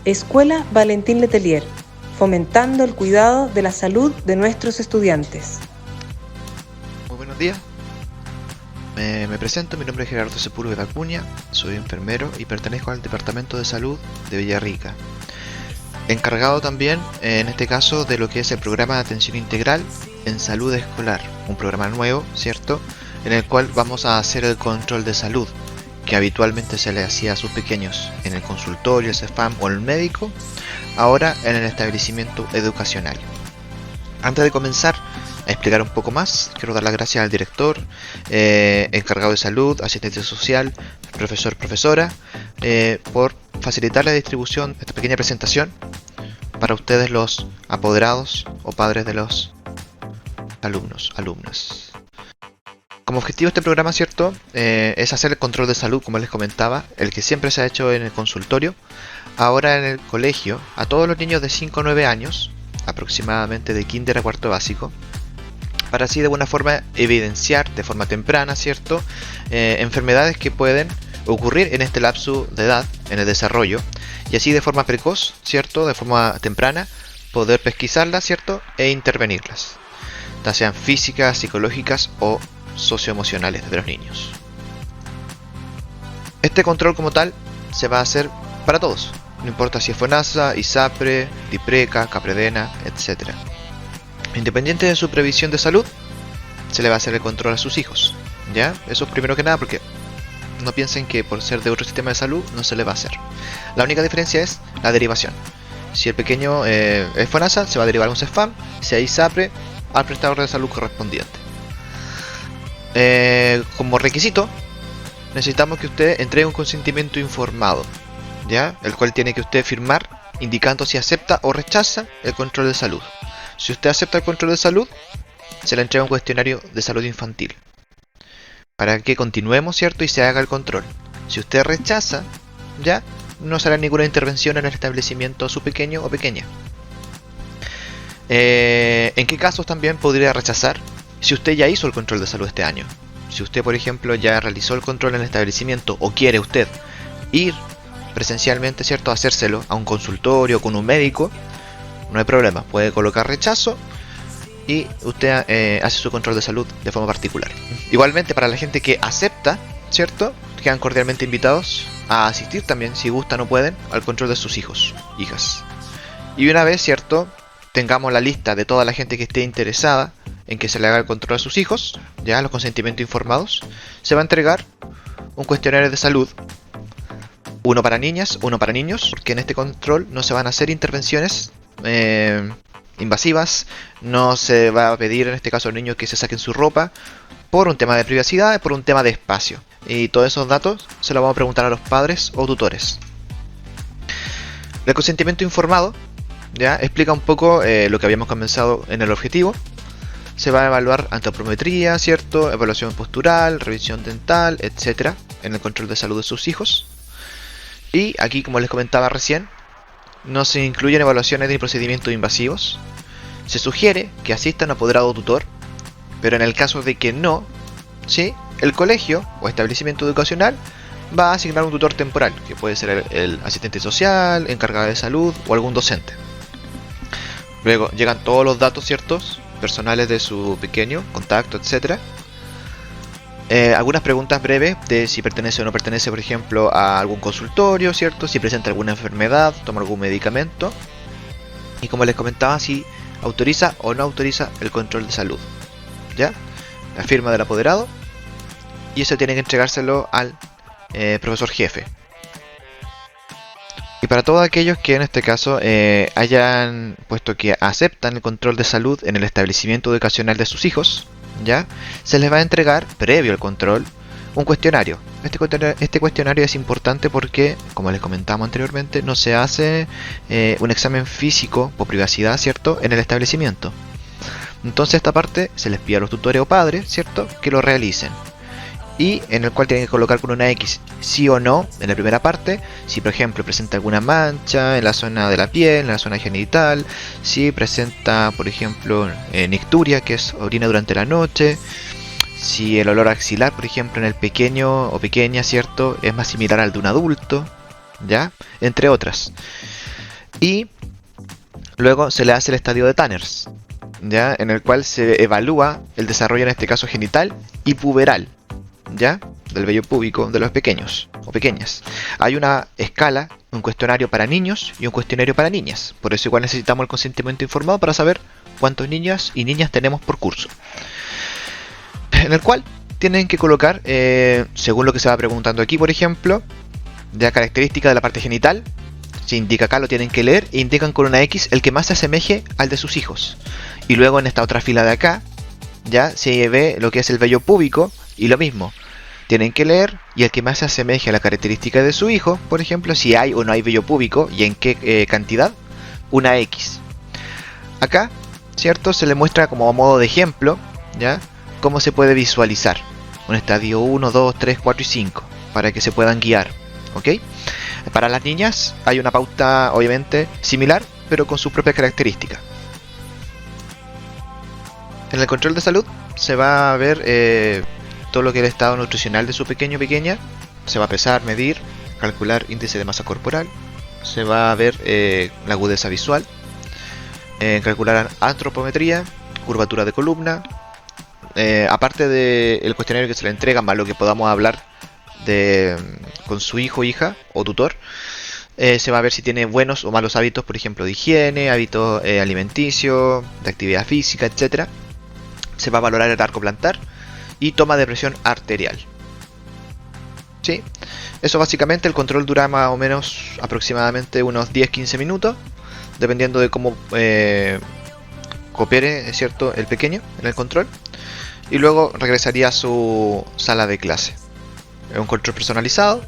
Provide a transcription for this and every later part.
Escuela Valentín Letelier, fomentando el cuidado de la salud de nuestros estudiantes. Muy buenos días. Me presento, mi nombre es Gerardo Sepúlveda Acuña, soy enfermero y pertenezco al Departamento de Salud de Villarrica. Encargado también, en este caso, de lo que es el programa de atención integral en salud escolar, un programa nuevo, ¿cierto?, en el cual vamos a hacer el control de salud, que habitualmente se le hacía a sus pequeños en el consultorio, el CEFAM o el médico, ahora en el establecimiento educacional. Antes de comenzar a explicar un poco más, quiero dar las gracias al director, encargado de salud, asistente social, profesor, profesora, por facilitar la distribución de esta pequeña presentación para ustedes, los apoderados o padres de los alumnos, alumnas. Como objetivo de este programa, ¿cierto?, es hacer el control de salud, como les comentaba, el que siempre se ha hecho en el consultorio, ahora en el colegio, a todos los niños de 5 a 9 años, aproximadamente de kinder a cuarto básico, para así de buena forma evidenciar de forma temprana, ¿cierto?, enfermedades que pueden ocurrir en este lapso de edad, en el desarrollo, y así de forma precoz, ¿cierto?, de forma temprana, poder pesquisarlas, ¿cierto?, e intervenirlas, ya sean físicas, psicológicas o socioemocionales de los niños. Este control como tal se va a hacer para todos, no importa si es FONASA, ISAPRE, DIPRECA, CAPREDENA, etc. Independiente de su previsión de salud, se le va a hacer el control a sus hijos, ¿ya? Eso es primero que nada, porque no piensen que por ser de otro sistema de salud no se le va a hacer. La única diferencia es la derivación. Si el pequeño es FONASA, se va a derivar a un CEFAM, si hay ISAPRE, al prestador de salud correspondiente. Como requisito, necesitamos que usted entregue un consentimiento informado, ¿ya?, el cual tiene que usted firmar indicando si acepta o rechaza el control de salud. Si usted acepta el control de salud, se le entrega un cuestionario de salud infantil para que continuemos, ¿cierto?, y se haga el control. Si usted rechaza, ya no será ninguna intervención en el establecimiento a su pequeño o pequeña. ¿En qué casos también podría rechazar? Si usted ya hizo el control de salud este año. Si usted, por ejemplo, ya realizó el control en el establecimiento o quiere usted ir presencialmente, ¿cierto?, a hacérselo a un consultorio con un médico, no hay problema, puede colocar rechazo y usted hace su control de salud de forma particular. Igualmente, para la gente que acepta, ¿cierto?, quedan cordialmente invitados a asistir también, si gustan o pueden, al control de sus hijos, hijas. Y una vez, ¿cierto?, tengamos la lista de toda la gente que esté interesada en que se le haga el control a sus hijos, ya los consentimientos informados, se va a entregar un cuestionario de salud, uno para niñas, uno para niños, porque en este control no se van a hacer intervenciones invasivas, no se va a pedir en este caso a los niños que se saquen su ropa por un tema de privacidad y por un tema de espacio, y todos esos datos se los vamos a preguntar a los padres o tutores. El consentimiento informado ya explica un poco lo que habíamos comenzado en el objetivo. Se va a evaluar antropometría, ¿cierto?, evaluación postural, revisión dental, etc. en el control de salud de sus hijos. Y aquí, como les comentaba recién, no se incluyen evaluaciones de procedimientos invasivos. Se sugiere que asistan a apoderado o tutor, pero en el caso de que no, ¿sí?, el colegio o establecimiento educacional va a asignar un tutor temporal, que puede ser el asistente social, encargado de salud o algún docente. Luego llegan todos los datos, ¿ciertos?, personales de su pequeño, contacto, etc. Algunas preguntas breves de si pertenece o no pertenece, por ejemplo, a algún consultorio, ¿cierto?, si presenta alguna enfermedad, toma algún medicamento, y como les comentaba, si autoriza o no autoriza el control de salud, ¿ya? La firma del apoderado, y eso tiene que entregárselo al profesor jefe. Y para todos aquellos que en este caso hayan puesto que aceptan el control de salud en el establecimiento educacional de sus hijos, ¿ya?, se les va a entregar, previo al control, un cuestionario. Este cuestionario es importante porque, como les comentamos anteriormente, no se hace un examen físico por privacidad, ¿cierto?, en el establecimiento. Entonces esta parte se les pide a los tutores o padres, ¿cierto?, que lo realicen. Y en el cual tienen que colocar con una X sí o no en la primera parte, si por ejemplo presenta alguna mancha en la zona de la piel, en la zona genital, si presenta por ejemplo nicturia, que es orina durante la noche, si el olor axilar por ejemplo en el pequeño o pequeña, ¿cierto?, es más similar al de un adulto, ¿ya?, entre otras. Y luego se le hace el estadio de Tanners, ¿ya? En el cual se evalúa el desarrollo, en este caso genital y puberal, ¿ya? Del vello púbico de los pequeños o pequeñas. Hay una escala, un cuestionario para niños y un cuestionario para niñas. Por eso igual necesitamos el consentimiento informado para saber cuántos niñas y niñas tenemos por curso. En el cual tienen que colocar, según lo que se va preguntando aquí, por ejemplo, de característica de la parte genital. Se indica acá, lo tienen que leer e indican con una X el que más se asemeje al de sus hijos. Y luego en esta otra fila de acá, ya se ve lo que es el vello púbico y lo mismo. Tienen que leer y el que más se asemeje a la característica de su hijo, por ejemplo, si hay o no hay vello púbico y en qué cantidad, una X. Acá, ¿cierto? Se le muestra como a modo de ejemplo, ¿ya? Cómo se puede visualizar. Un estadio 1, 2, 3, 4 y 5, para que se puedan guiar, ¿ok? Para las niñas hay una pauta obviamente similar, pero con su propia característica. En el control de salud se va a ver todo lo que es el estado nutricional de su pequeño o pequeña. Se va a pesar, medir, calcular índice de masa corporal. Se va a ver la agudeza visual, calcular antropometría, curvatura de columna. Aparte del cuestionario que se le entrega, más lo que podamos hablar con su hijo, hija o tutor, se va a ver si tiene buenos o malos hábitos, por ejemplo, de higiene, hábitos alimenticios, de actividad física, etc. Se va a valorar el arco plantar y toma de presión arterial. ¿Sí? Eso básicamente, el control dura más o menos aproximadamente unos 10-15 minutos, dependiendo de cómo coopere, ¿cierto?, el pequeño en el control. Y luego regresaría a su sala de clase. Es un control personalizado.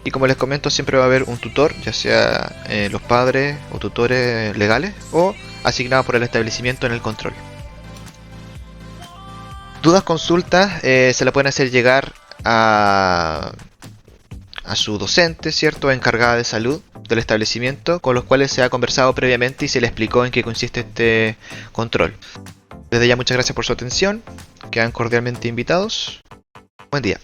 Y como les comento, siempre va a haber un tutor, ya sea los padres o tutores legales o asignados por el establecimiento en el control. Dudas, consultas, se la pueden hacer llegar a su docente, ¿cierto?, encargada de salud del establecimiento, con los cuales se ha conversado previamente y se le explicó en qué consiste este control. Desde ya muchas gracias por su atención, quedan cordialmente invitados. Buen día.